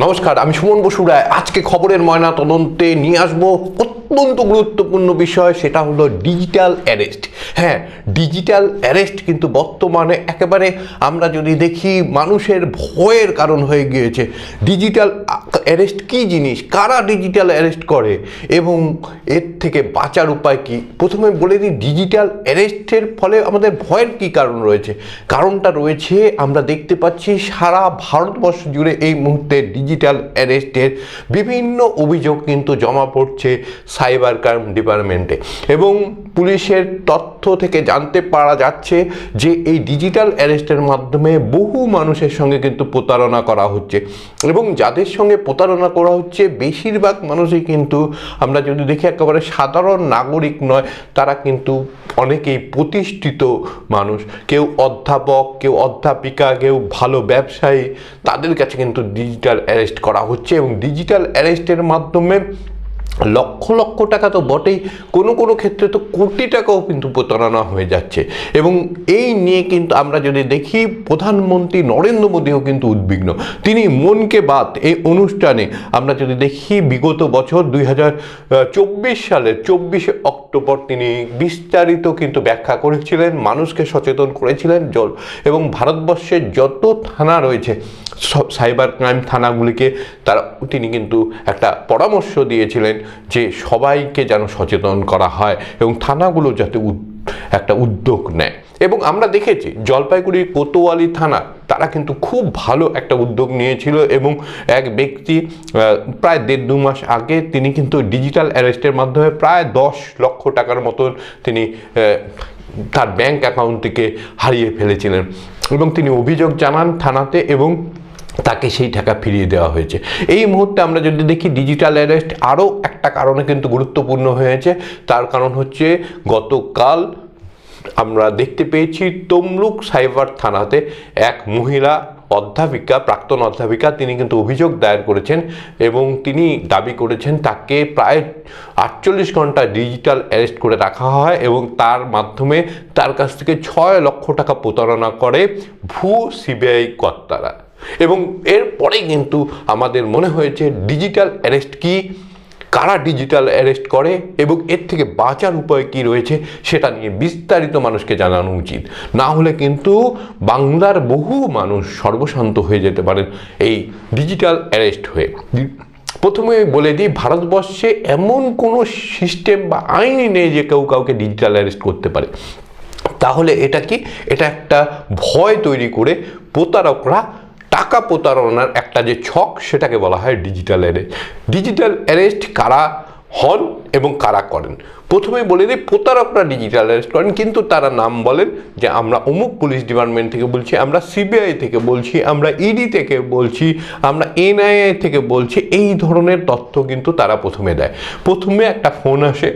নমস্কার, আমি সুমন বসু রায়। আজকে খবরের ময়না তদন্তে নিয়ে আসবো অত্যন্ত গুরুত্বপূর্ণ বিষয়, সেটা হলো ডিজিটাল অ্যারেস্ট। হ্যাঁ, ডিজিটাল অ্যারেস্ট কিন্তু বর্তমানে একেবারে আমরা যদি দেখি মানুষের ভয়ের কারণ হয়ে গিয়েছে। ডিজিটাল অ্যারেস্ট কী জিনিস, কারা ডিজিটাল অ্যারেস্ট করে এবং এর থেকে বাঁচার উপায় কী? প্রথমে বলে দিই, ডিজিটাল অ্যারেস্টের ফলে আমাদের ভয়ের কী কারণ রয়েছে। কারণটা রয়েছে, আমরা দেখতে পাচ্ছি সারা ভারতবর্ষ জুড়ে এই মুহূর্তে ডিজিটাল অ্যারেস্টের বিভিন্ন অভিযোগ কিন্তু জমা পড়ছে সাইবার ক্রাইম ডিপার্টমেন্টে, এবং পুলিশের তথ্য থেকে জানতে পারা যাচ্ছে যে এই ডিজিটাল অ্যারেস্টের মাধ্যমে বহু মানুষের সঙ্গে কিন্তু প্রতারণা করা হচ্ছে, এবং যাদের সঙ্গে প্রতারণা করা হচ্ছে বেশিরভাগ মানুষই কিন্তু আমরা যদি দেখি একেবারে সাধারণ নাগরিক নয়, তারা কিন্তু অনেকেই প্রতিষ্ঠিত মানুষ, কেউ অধ্যাপক, কেউ অধ্যাপিকা, কেউ ভালো ব্যবসায়ী, তাদের কাছে কিন্তু ডিজিটাল অ্যারেস্ট করা হচ্ছে। এবং ডিজিটাল অ্যারেস্টের মাধ্যমে লক্ষ লক্ষ টাকা তো বটেই, কোনো কোনো ক্ষেত্রে তো কোটি টাকাও কিন্তু প্রতারণা হয়ে যাচ্ছে। এবং এই নিয়ে কিন্তু আমরা যদি দেখি প্রধানমন্ত্রী নরেন্দ্র মোদীও কিন্তু উদ্বিগ্ন। তিনি মন কে বাত এই অনুষ্ঠানে আমরা যদি দেখি বিগত বছর 2024 সালের 24শে অক্টোবর তিনি বিস্তারিত কিন্তু ব্যাখ্যা করেছিলেন, মানুষকে সচেতন করেছিলেন এবং ভারতবর্ষের যত থানা রয়েছে সাইবার ক্রাইম থানাগুলিকে তিনি কিন্তু একটা পরামর্শ দিয়েছিলেন যে সবাইকে যেন সচেতন করা হয় এবং থানাগুলো যাতে একটা উদ্যোগ নেয়। এবং আমরা দেখেছি জলপাইগুড়ির কোতোয়ালি থানা, তারা কিন্তু খুব ভালো একটা উদ্যোগ নিয়েছিল, এবং এক ব্যক্তি প্রায় 1.5-2 মাস আগে তিনি কিন্তু ডিজিটাল অ্যারেস্টের মাধ্যমে প্রায় 10 লক্ষ টাকার মতন তিনি তার ব্যাংক অ্যাকাউন্ট থেকে হারিয়ে ফেলেছিলেন, এবং তিনি অভিযোগ জানান থানাতে এবং তাকে সেই টাকা ফিরিয়ে দেওয়া হয়েছে। এই মুহূর্তে আমরা যদি দেখি ডিজিটাল অ্যারেস্ট আরও একটা কারণে কিন্তু গুরুত্বপূর্ণ হয়েছে। তার কারণ হচ্ছে গতকাল আমরা দেখতে পেয়েছি তমলুক সাইবার থানাতে এক মহিলা অধ্যাপিকা, প্রাক্তন অধ্যাপিকা, তিনি কিন্তু অভিযোগ দায়ের করেছেন এবং তিনি দাবি করেছেন তাকে প্রায় 48 ঘন্টা ডিজিটাল অ্যারেস্ট করে রাখা হয় এবং তার মাধ্যমে তার কাছ থেকে 6 লক্ষ টাকা প্রতারণা করে সিবিআই কর্তারা। এবং এরপরে কিন্তু আমাদের মনে হয়েছে ডিজিটাল অ্যারেস্ট কি, কারা ডিজিটাল অ্যারেস্ট করে এবং এর থেকে বাঁচার উপায় কি রয়েছে সেটা নিয়ে বিস্তারিত মানুষকে জানানো উচিত। না হলে কিন্তু বাংলার বহু মানুষ সর্বশান্ত হয়ে যেতে পারেন এই ডিজিটাল অ্যারেস্ট হয়ে। প্রথমে বলে দিই, ভারতবর্ষে এমন কোনো সিস্টেম বা আইনই নেই যে কেউ কাউকে ডিজিটাল অ্যারেস্ট করতে পারে। তাহলে এটা কি? এটা একটা ভয় তৈরি করে প্রতারকরা টাকা প্রতারণার একটা যে ছক, সেটাকে বলা হয় ডিজিটাল অ্যারেস্ট। ডিজিটাল অ্যারেস্ট কারা হন এবং কারা করেন? প্রথমে বলে দিই, প্রতারকরা ডিজিটাল অ্যারেস্ট করেন, কিন্তু তারা নাম বলেন যে আমরা অমুক পুলিশ ডিপার্টমেন্ট থেকে বলছি, আমরা সিবিআই থেকে বলছি, আমরা ইডি থেকে বলছি, আমরা এনআইএ থেকে বলছি। এই ধরনের তথ্য কিন্তু তারা প্রথমে দেয়। প্রথমে একটা ফোন আসে,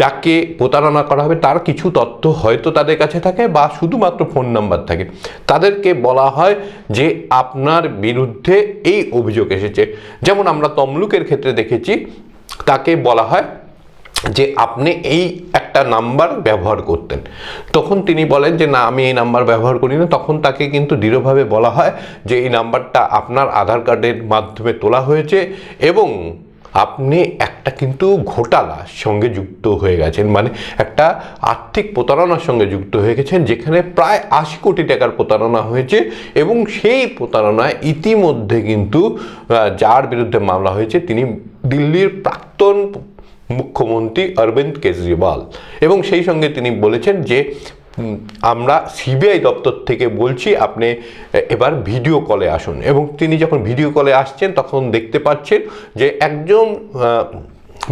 যাকে প্রতারণা করা হবে তার কিছু তথ্য হয়তো তাদের কাছে থাকে বা শুধুমাত্র ফোন নাম্বার থাকে। তাদেরকে বলা হয় যে আপনার বিরুদ্ধে এই অভিযোগ এসেছে। যেমন আমরা তমলুকের ক্ষেত্রে দেখেছি, তাকে বলা হয় যে আপনি এই একটা নাম্বার ব্যবহার করতেন। তখন তিনি বলেন যে না, আমি এই নাম্বার ব্যবহার করি না। তখন তাকে কিন্তু দৃঢ়ভাবে বলা হয় যে এই নাম্বারটা আপনার আধার কার্ডের মাধ্যমে তোলা হয়েছে এবং আপনি একটা কিন্তু ঘোটালার সঙ্গে যুক্ত হয়ে গেছেন, মানে একটা আর্থিক প্রতারণার সঙ্গে যুক্ত হয়ে গেছেন, যেখানে প্রায় 80 কোটি টাকার প্রতারণা হয়েছে। এবং সেই প্রতারণায় ইতিমধ্যে কিন্তু যার বিরুদ্ধে মামলা হয়েছে তিনি দিল্লির প্রাক্তন মুখ্যমন্ত্রী অরবিন্দ কেজরিওয়াল। এবং সেই সঙ্গে তিনি বলেছেন যে আমরা সিবিআই দপ্তর থেকে বলছি আপনি এবার ভিডিও কলে আসুন। এবং তিনি যখন ভিডিও কলে আসছেন তখন দেখতে পাচ্ছেন যে একজন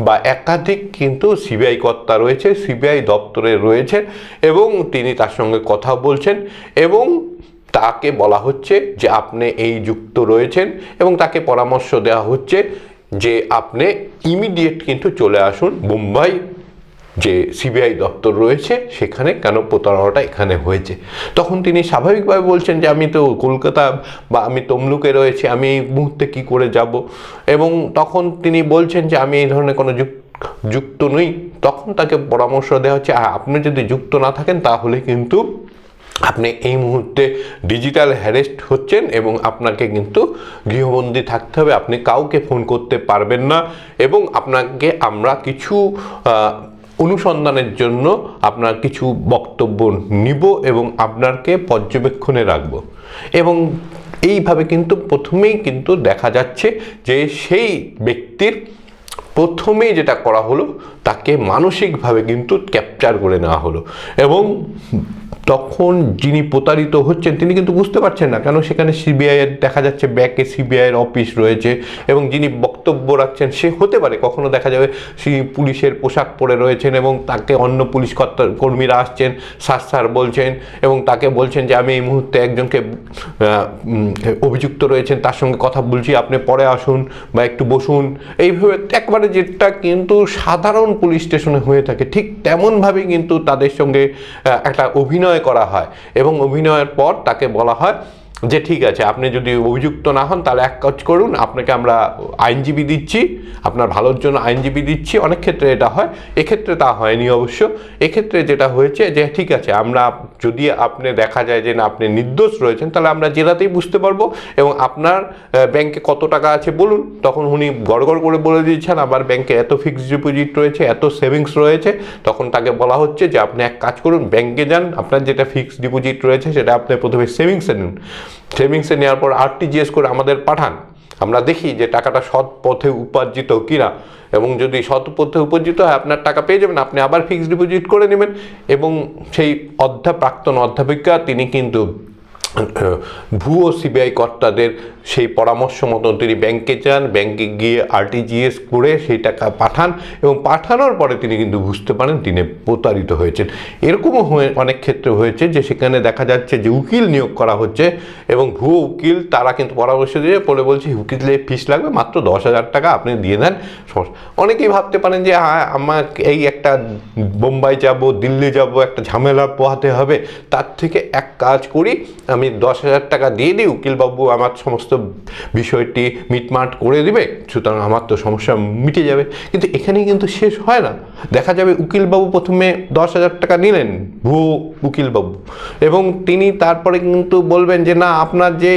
বা একাধিক কিন্তু সিবিআই কর্তা রয়েছে, সিবিআই দপ্তরে রয়েছে, এবং তিনি তার সঙ্গে কথা বলছেন এবং তাকে বলা হচ্ছে যে আপনি এই যুক্ত রয়েছেন, এবং তাকে পরামর্শ দেওয়া হচ্ছে যে আপনি ইমিডিয়েট কিন্তু চলে আসুন মুম্বাই, যে সিবিআই দপ্তর রয়েছে সেখানে, কেন প্রতারণাটা এখানে হয়েছে। তখন তিনি স্বাভাবিকভাবে বলছেন যে আমি তো কলকাতা বা আমি তমলুকে রয়েছি, আমি এই মুহূর্তে কী করে যাব। এবং তখন তিনি বলছেন যে আমি এই ধরনের কোনো যুক্ত নই। তখন তাকে পরামর্শ দেওয়া হচ্ছে আপনি যদি যুক্ত না থাকেন তাহলে কিন্তু আপনি এই মুহূর্তে ডিজিটাল হ্যারেস্ট হচ্ছেন এবং আপনাকে কিন্তু গৃহবন্দী থাকতে হবে, আপনি কাউকে ফোন করতে পারবেন না এবং আপনাকে আমরা কিছু অনুসন্ধানের জন্য আপনার কিছু বক্তব্য নিব এবং আপনাকে পর্যবেক্ষণে রাখব। এবং এইভাবে কিন্তু প্রথমেই কিন্তু দেখা যাচ্ছে যে সেই ব্যক্তির প্রথমেই যেটা করা হলো, তাকে মানসিকভাবে কিন্তু ক্যাপচার করে নেওয়া হলো এবং তখন যিনি প্রতারিত হচ্ছেন তিনি কিন্তু বুঝতে পারছেন না, কেন সেখানে সিবিআইয়ের দেখা যাচ্ছে ব্যাকে সিবিআইয়ের অফিস রয়েছে এবং যিনি বক্তব্য রাখছেন সে হতে পারে কখনো দেখা যাবে পুলিশের পোশাক পরে রয়েছেন এবং তাকে অন্য পুলিশ কর্মীরা আসছেন, স্যার বলছেন এবং তাকে বলছেন যে আমি এই মুহূর্তে একজনকে অভিযুক্ত রয়েছেন তার সঙ্গে কথা বলছি, আপনি পরে আসুন বা একটু বসুন, এইভাবে একবারে যেটা কিন্তু সাধারণ পুলিশ স্টেশনে হয়ে থাকে ঠিক তেমনভাবেই কিন্তু তাদের সঙ্গে একটা অভিনয় করা হয় এবং অভিনয়ের পর তাকে বলা হয় যে ঠিক আছে আপনি যদি অভিযুক্ত না হন তাহলে এক কাজ করুন, আপনাকে আমরা আইনজীবী দিচ্ছি, আপনার ভালোর জন্য আইনজীবী দিচ্ছি। অনেক ক্ষেত্রে এটা হয়, এক্ষেত্রে তা হয়নি অবশ্য। এক্ষেত্রে যেটা হয়েছে যে ঠিক আছে আমরা যদি আপনি দেখা যায় যে না আপনি নির্দোষ রয়েছেন তাহলে আমরা জেলাতেই বুঝতে পারবো এবং আপনার ব্যাংকে কত টাকা আছে বলুন। তখন উনি গড়গড় করে বলে দিয়েছেন আবার ব্যাংকে এত ফিক্সড ডিপোজিট রয়েছে, এত সেভিংস রয়েছে। তখন তাকে বলা হচ্ছে যে আপনি এক কাজ করুন, ব্যাংকে যান, আপনার যেটা ফিক্সড ডিপোজিট রয়েছে সেটা আপনি প্রথমে সেভিংসে নিন, সেভিংসে নেওয়ার পর আরটিজিএস করে আমাদের পাঠান, আমরা দেখি যে টাকাটা সৎ পথে উপার্জিত কিনা এবং যদি সৎ পথে উপার্জিত হয় আপনার টাকা পেয়ে যাবেন, আপনি আবার ফিক্সড ডিপোজিট করে নেবেন। এবং সেই প্রাক্তন অধ্যাপিকা তিনি কিন্তু ভুয়ো সিবিআই কর্তাদের সেই পরামর্শ মতন তিনি ব্যাংকে যান, ব্যাংকে গিয়ে আরটিজিএস করে সেই টাকা পাঠান এবং পাঠানোর পরে তিনি কিন্তু বুঝতে পারেন তিনি প্রতারিত হয়েছেন। এরকমও অনেক ক্ষেত্রে হয়েছে যে সেখানে দেখা যাচ্ছে যে উকিল নিয়োগ করা হচ্ছে এবং ভুয়ো উকিল তারা কিন্তু পরামর্শ দিয়ে পরে বলছে উকিলের ফিস লাগবে মাত্র 10,000 টাকা, আপনি দিয়ে দেন। অনেকেই ভাবতে পারেন যে হ্যাঁ আমার এই একটা বোম্বাই যাব, দিল্লি যাব, একটা ঝামেলা পোহাতে হবে, তার থেকে এক কাজ করি আমি 10,000 টাকা দিয়ে দিই, উকিলবাবু আমার সমস্ত বিষয়টি মিটমাট করে দিবে, সুতরাং আমার তো সমস্যা মিটে যাবে। কিন্তু এখানেই কিন্তু শেষ হয় না, দেখা যাবে উকিলবাবু প্রথমে 10,000 টাকা নিলেন, ভুয়ো উকিলবাবু, এবং তিনি তারপরে কিন্তু বলবেন যে না আপনার যে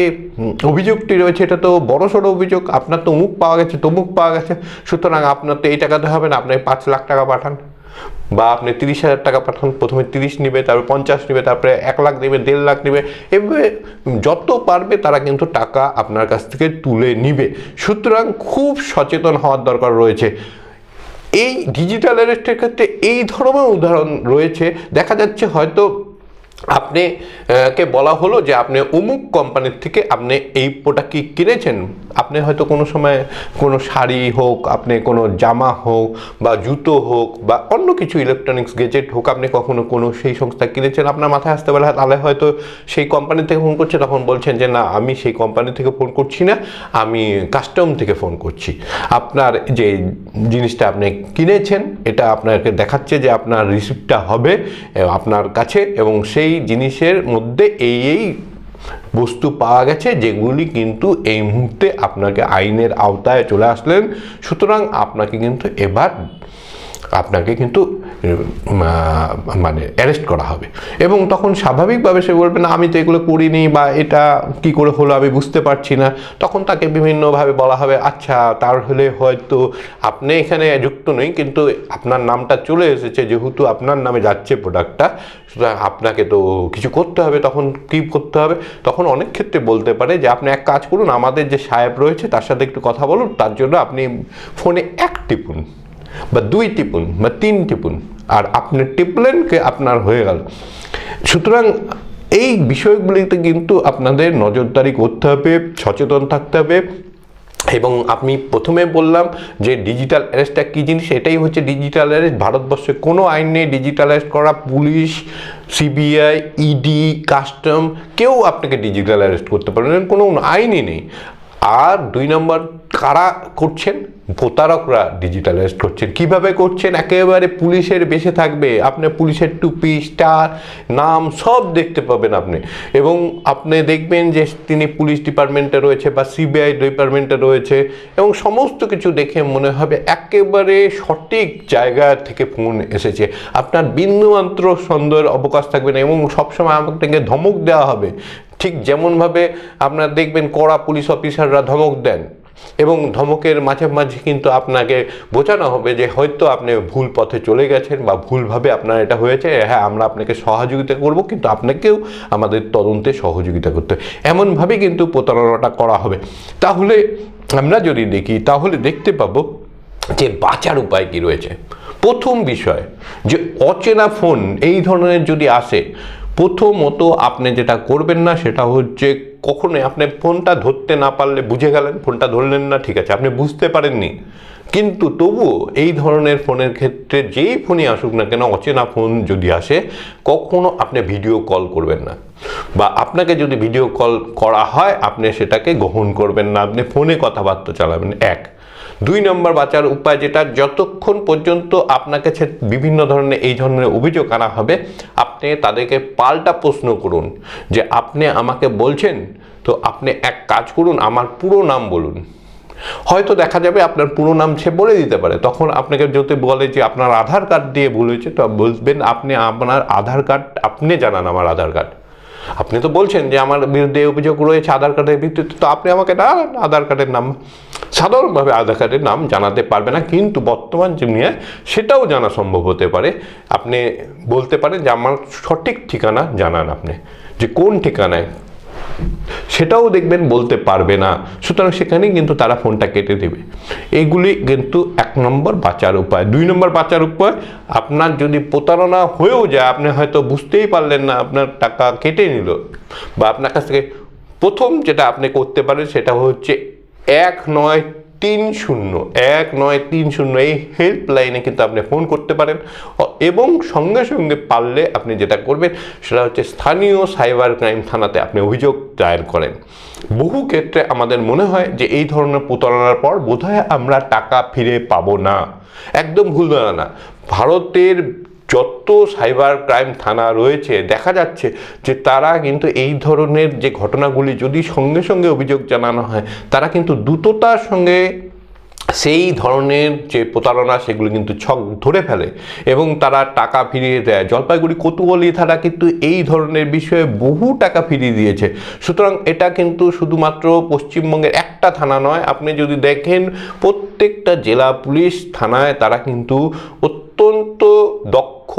অভিযোগটি রয়েছে এটা তো বড়সড় অভিযোগ, আপনার তো অমুক পাওয়া গেছে তমুক পাওয়া গেছে, সুতরাং আপনার তো এই টাকাতে হবে না, আপনি 5 লাখ টাকা পাঠান বা আপনি 30,000 টাকা পাঠান। প্রথমে 30 নেবে, তারপরে 50 নেবে, তারপরে 1 লাখ নেবে, 1.5 লাখ নেবে, এভাবে যত পারবে তারা কিন্তু টাকা আপনার কাছ থেকে তুলে নিবে। সুতরাং খুব সচেতন হওয়ার দরকার রয়েছে। এই ডিজিটাল অ্যারেস্টের ক্ষেত্রে এই ধরনের উদাহরণ রয়েছে, দেখা যাচ্ছে হয়তো আপনি কে বলা হলো যে আপনি অমুক কোম্পানির থেকে আপনি এই প্রোডাক্ট কি কিনেছেন, আপনি হয়তো কোনো সময় কোনো শাড়ি হোক, আপনি কোনো জামা হোক বা জুতো হোক বা অন্য কিছু ইলেকট্রনিক্স গেজেট হোক, আপনি কখনো কোনো সেই সংস্থা কিনেছেন, আপনার মাথায় আসতে পারে তাহলে হয়তো সেই কোম্পানি থেকে ফোন করছে, তখন বলছেন যে না আমি সেই কোম্পানি থেকে ফোন করছি না, আমি কাস্টম থেকে ফোন করছি, আপনার যে জিনিসটা আপনি কিনেছেন এটা আপনাকে দেখাচ্ছে যে আপনার রিসিপ্টটা হবে আপনার কাছে এবং সেই জিনিসের মধ্যে এই বস্তু পাওয়া গেছে যেগুলি কিন্তু এই মুহূর্তে আপনাকে আইনের আওতায় চলে আসলেন। সুতরাং আপনাকে কিন্তু এবার আপনাকে কিন্তু মানে অ্যারেস্ট করা হবে এবং তখন স্বাভাবিকভাবে সে বলবে না আমি তো এগুলো করিনি বা এটা কি করে হলো আমি বুঝতে পারছি না। তখন তাকে বিভিন্নভাবে বলা হবে আচ্ছা তাহলে হয়তো আপনি এখানে যুক্ত নই কিন্তু আপনার নামটা চলে এসেছে, যেহেতু আপনার নামে যাচ্ছে প্রোডাক্টটা, সুতরাং আপনাকে তো কিছু করতে হবে। তখন কী করতে হবে, তখন অনেক ক্ষেত্রে বলতে পারে যে আপনি এক কাজ করুন, আমাদের যে সাহেব রয়েছে তার সাথে একটু কথা বলুন, তার জন্য আপনি ফোনে 1 টিপুন বা 2 টিপুন বা 3 টিপুন, আর আপনি টিপলেন কে আপনার হয়ে গেল। সুতরাং এই বিষয়গুলিতে কিন্তু আপনাদের নজরদারি করতে হবে, সচেতন থাকতে হবে। এবং আমি প্রথমে বললাম যে ডিজিটাল অ্যারেস্টটা কী জিনিস, এটাই হচ্ছে ডিজিটাল অ্যারেস্ট। ভারতবর্ষে কোনো আইন নেই ডিজিটাল অ্যারেস্ট করা, পুলিশ, সিবিআই, ইডি, কাস্টম কেউ আপনাকে ডিজিটাল অ্যারেস্ট করতে পারবে না, কোনো আইনই নেই। আর 2 নম্বর, কারা করছেন? প্রতারকরা ডিজিটাল অ্যারেস্ট করছেন। কিভাবে করছেন? একেবারে পুলিশের বেশে থাকবে, আপনি পুলিশের টুপি, স্টার, নাম সব দেখতে পাবেন আপনি, এবং আপনি দেখবেন যে তিনি পুলিশ ডিপার্টমেন্টে রয়েছে বা সিবিআই ডিপার্টমেন্টে রয়েছে, এবং সমস্ত কিছু দেখে মনে হবে একেবারে সঠিক জায়গা থেকে ফোন এসেছে। আপনার বিন্দুমাত্র সন্দেহের অবকাশ থাকবে না, এবং সবসময় আপনাকে ধমক দেওয়া হবে। ঠিক যেমনভাবে আপনারা দেখবেন কড়া পুলিশ অফিসাররা ধমক দেন, এবং ধমকের মাঝে মাঝে কিন্তু আপনাকে বোঝানো হবে যে হয়তো আপনি ভুল পথে চলে গেছেন বা ভুলভাবে আপনার এটা হয়েছে, হ্যাঁ আমরা আপনাকে সহযোগিতা করব, কিন্তু আপনাকেও আমাদের তদন্তে সহযোগিতা করতে হবে, এমনভাবে কিন্তু প্রতারণাটা করা হবে। তাহলে আমরা যদি দেখি, তাহলে দেখতে পাবো যে বাঁচার উপায় কি রয়েছে। প্রথম বিষয় যে অচেনা ফোন এই ধরনের যদি আসে, প্রথমত আপনি যেটা করবেন না সেটা হচ্ছে কখনোই আপনি ফোনটা ধরতে না পারলে, বুঝে গেলেন ফোনটা ধরলেন না, ঠিক আছে, আপনি বুঝতে পারেননি, কিন্তু তবুও এই ধরনের ফোনের ক্ষেত্রে যেই ফোনই আসুক না কেন, অচেনা ফোন যদি আসে, কখনো আপনি ভিডিও কল করবেন না, বা আপনাকে যদি ভিডিও কল করা হয় আপনি সেটাকে গ্রহণ করবেন না, আপনি ফোনে কথাবার্তা চালাবেন। 1। 2 নম্বর বাঁচার উপায় যেটা, যতক্ষণ পর্যন্ত আপনাকে বিভিন্ন ধরনের এই ধরনের অভিযোগ আনা হবে, আপনি তাদেরকে পাল্টা প্রশ্ন করুন যে আপনি আমাকে বলছেন, তো আপনি এক কাজ করুন, আমার পুরো নাম বলুন। হয়তো দেখা যাবে আপনার পুরো নাম সে বলে দিতে পারে, তখন আপনাকে যদি বলে যে আপনার আধার কার্ড দিয়ে ভুল হয়েছে, তো বলবেন আপনি আপনার আধার কার্ড আপনি জানান, আমার আধার কার্ড। আপনি তো বলছেন যে আমার বিরুদ্ধে অভিযোগ রয়েছে আধার কার্ডের ভিত্তিতে, তো আপনি আমাকে আধার কার্ডের নাম, সাধারণভাবে আধার কার্ডের নাম জানাতে পারবে না, কিন্তু বর্তমান দুনিয়ায় সেটাও জানা সম্ভব হতে পারে। আপনি বলতে পারেন যে আমার সঠিক ঠিকানা জানান, আপনি যে কোন ঠিকানায়, সেটাও দেখবেন বলতে পারবে না, সুতরাং সেখানেই কিন্তু তারা ফোনটা কেটে দেবে। এইগুলি কিন্তু 1 নম্বর বাঁচার উপায়। 2 নম্বর বাঁচার উপায়, আপনার যদি প্রতারণা হয়েও যায়, আপনি হয়তো বুঝতেই পারলেন না, আপনার টাকা কেটে নিল, বা আপনার কাছ থেকে, প্রথম যেটা আপনি করতে পারেন সেটা হচ্ছে 1930 এই হেল্পলাইনে কিন্তু আপনি ফোন করতে পারেন, এবং সঙ্গে সঙ্গে পারলে আপনি যেটা করবেন সেটা হচ্ছে স্থানীয় সাইবার ক্রাইম থানাতে আপনি অভিযোগ দায়ের করেন। বহু ক্ষেত্রে আমাদের মনে হয় যে এই ধরনের প্রতারণার পর বোধহয় আমরা টাকা ফিরে পাবো না, একদম ভুল ধারণা। ভারতের যত সাইবার ক্রাইম থানা রয়েছে, দেখা যাচ্ছে যে তারা কিন্তু এই ধরনের যে ঘটনাগুলি যদি সঙ্গে সঙ্গে অভিযোগ জানানো হয়, তারা কিন্তু দ্রুততার সঙ্গে সেই ধরনের যে প্রতারণা সেগুলো কিন্তু ছক ধরে ফেলে, এবং তারা টাকা ফিরিয়ে দেয়। জলপাইগুড়ি কোতোয়ালি থানা কিন্তু এই ধরনের বিষয়ে বহু টাকা ফিরিয়ে দিয়েছে। সুতরাং এটা কিন্তু শুধুমাত্র পশ্চিমবঙ্গের একটা থানা নয়, আপনি যদি দেখেন প্রত্যেকটা জেলা পুলিশ থানায় তারা কিন্তু অত্যন্ত দক্ষ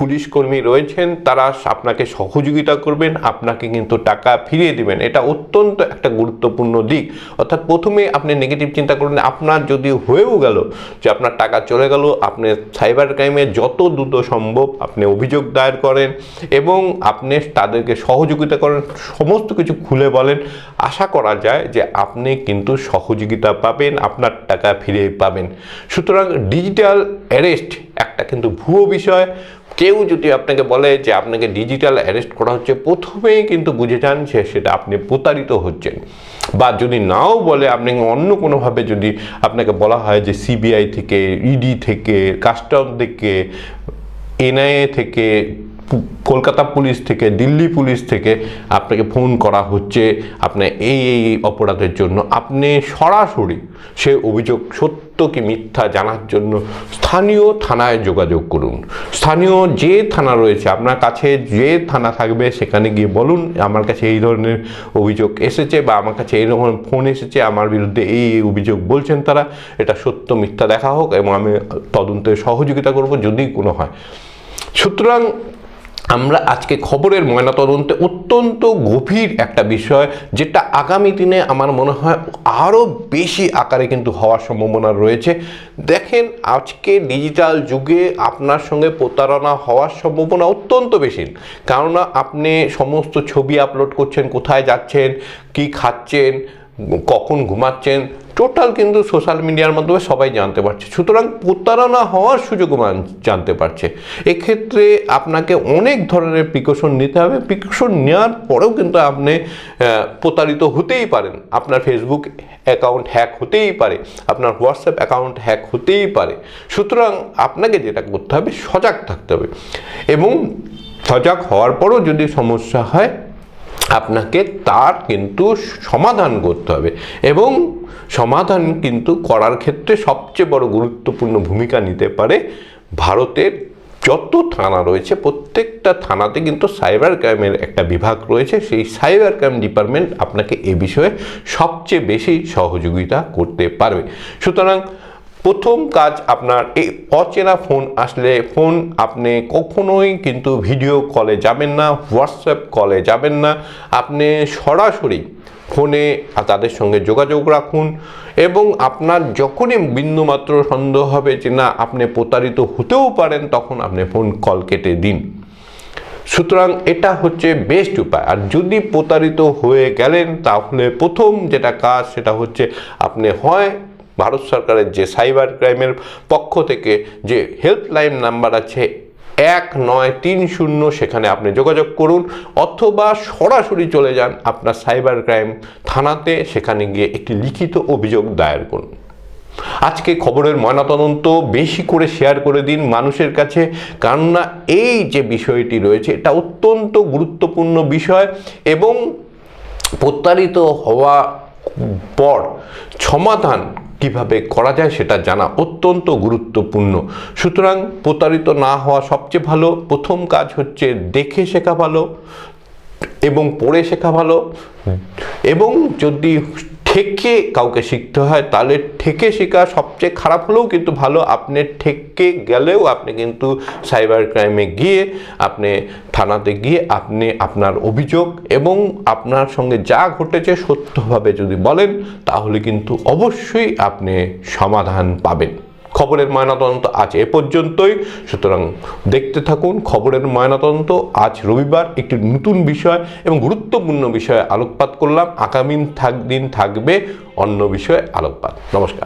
পুলিশ কর্মী রয়েছেন, তারা আপনাকে সহযোগিতা করবেন, আপনাকে কিন্তু টাকা ফিরিয়ে দিবেন। এটা অত্যন্ত একটা গুরুত্বপূর্ণ দিক। অর্থাৎ প্রথমে আপনি নেগেটিভ চিন্তা করুন, আপনার যদি হয়েও গেল যে আপনার টাকা চলে গেল, আপনি সাইবার ক্রাইমে যত দ্রুত সম্ভব আপনি অভিযোগ দায়ের করেন, এবং আপনি তাদেরকে সহযোগিতা করেন, সমস্ত কিছু খুলে বলেন। আশা করা যায় যে আপনি কিন্তু সহযোগিতা পাবেন, আপনার টাকা ফিরে পাবেন। সুতরাং ডিজিটাল অ্যারেস্ট একটা কিন্তু ভুয়ো বিষয়। কেউ যদি আপনাকে বলে যে আপনাকে ডিজিটাল অ্যারেস্ট করা হচ্ছে, প্রথমেই কিন্তু বুঝে যান যে সেটা আপনি প্রতারিত হচ্ছেন। বা যদি নাও বলে, আপনি অন্য কোনোভাবে যদি আপনাকে বলা হয় যে সিবিআই থেকে, ইডি থেকে, কাস্টম থেকে, এনআইএ থেকে, কলকাতা পুলিশ থেকে, দিল্লি পুলিশ থেকে আপনাকে ফোন করা হচ্ছে আপনার এই অপরাধের জন্য, আপনি সরাসরি সে অভিযোগ সত্য কি মিথ্যা জানার জন্য স্থানীয় থানায় যোগাযোগ করুন। স্থানীয় যে থানা রয়েছে আপনার কাছে, যে থানা থাকবে, সেখানে গিয়ে বলুন আমার কাছে এই ধরনের অভিযোগ এসেছে, বা আমার কাছে এই রকম ফোন এসেছে, আমার বিরুদ্ধে এই অভিযোগ বলছেন তারা, এটা সত্য মিথ্যা দেখা হোক, এবং আমি তদন্তে সহযোগিতা করব যদি কোনো হয়। সুতরাং আমরা আজকে খবরের ময়নাতদন্তে অত্যন্ত গভীর একটা বিষয়, যেটা আগামী দিনে আমার মনে হয় আরও বেশি আকারে কিন্তু হওয়ার সম্ভাবনা রয়েছে। দেখেন, আজকে ডিজিটাল যুগে আপনার সঙ্গে প্রতারণা হওয়ার সম্ভাবনা অত্যন্ত বেশি, কেননা আপনি সমস্ত ছবি আপলোড করছেন, কোথায় যাচ্ছেন, কি খাচ্ছেন, কখন ঘুমাচ্ছেন, টোটাল কিন্তু সোশ্যাল মিডিয়ার মাধ্যমে সবাই জানতে পারছে, সুতরাং প্রতারণা হওয়ার সুযোগ জানতে পারছে। এক্ষেত্রে আপনাকে অনেক ধরনের প্রিকশন নিতে হবে। প্রিকশন নেওয়ার পরেও কিন্তু আপনি প্রতারিত হতেই পারেন। আপনার ফেসবুক অ্যাকাউন্ট হ্যাক হতেই পারে, আপনার হোয়াটসঅ্যাপ অ্যাকাউন্ট হ্যাক হতেই পারে। সুতরাং আপনাকে যেটা করতে হবে, সজাগ থাকতে হবে, এবং সজাগ হওয়ার পরও যদি সমস্যা হয় আপনাকে তার কিন্তু সমাধান করতে হবে। এবং সমাধান কিন্তু করার ক্ষেত্রে সবচেয়ে বড় গুরুত্বপূর্ণ ভূমিকা নিতে পারে ভারতের যত থানা রয়েছে, প্রত্যেকটা থানাতে কিন্তু সাইবার ক্রাইমের একটা বিভাগ রয়েছে। সেই সাইবার ক্রাইম ডিপার্টমেন্ট আপনাকে এ বিষয়ে সবচেয়ে বেশি সহযোগিতা করতে পারবে। সুতরাং প্রথম কাজ, আপনার এই অচেনা ফোন আসলে আপনি কখনোই কিন্তু ভিডিও কলে যাবেন না, হোয়াটসঅ্যাপ কলে যাবেন না। আপনি সরাসরি ফোনে তাদের সঙ্গে যোগাযোগ রাখুন, এবং আপনার যখনই বিন্দুমাত্র সন্দেহ হবে যে না আপনি প্রতারিত হতেও পারেন, তখন আপনি ফোন কল কেটে দিন। সুতরাং এটা হচ্ছে বেস্ট উপায়। আর যদি প্রতারিত হয়ে গেলেন তাহলে প্রথম যেটা কাজ সেটা হচ্ছে আপনি হয় ভারত সরকারের যে সাইবার ক্রাইমের পক্ষ থেকে যে হেল্পলাইন নাম্বার আছে 1930, সেখানে আপনি যোগাযোগ করুন, অথবা সরাসরি চলে যান আপনার সাইবার ক্রাইম থানাতে, সেখানে গিয়ে একটি লিখিত অভিযোগ দায়ের করুন। আজকে খবরের ময়নাতদন্ত বেশি করে শেয়ার করে দিন মানুষের কাছে, কেননা এই যে বিষয়টি রয়েছে এটা অত্যন্ত গুরুত্বপূর্ণ বিষয়, এবং প্রতারিত হওয়া পর সমাধান কিভাবে করা যায় সেটা জানা অত্যন্ত গুরুত্বপূর্ণ। সুতরাং প্রতারিত না হওয়া সবচেয়ে ভালো। প্রথম কাজ হচ্ছে দেখে শেখা ভালো এবং পড়ে শেখা ভালো, এবং যদি ঠেকে কাউকে শিখতে হয় তাহলে ঠেকে শেখা সবচেয়ে খারাপ হলেও কিন্তু ভালো। আপনি ঠেকে গেলেও আপনি কিন্তু সাইবার ক্রাইমে গিয়ে আপনি থানাতে গিয়ে আপনি আপনার অভিযোগ এবং আপনার সঙ্গে যা ঘটেছে সত্যভাবে যদি বলেন, তাহলে কিন্তু অবশ্যই আপনি সমাধান পাবেন। খবরের ময়নাতদন্ত আজ এ পর্যন্তই। সুতরাং দেখতে থাকুন খবরের ময়নাতদন্ত। আজ রবিবার একটি নতুন বিষয় এবং গুরুত্বপূর্ণ বিষয়ে আলোকপাত করলাম। আগামী দিন থাকবে অন্য বিষয়ে আলোকপাত। নমস্কার।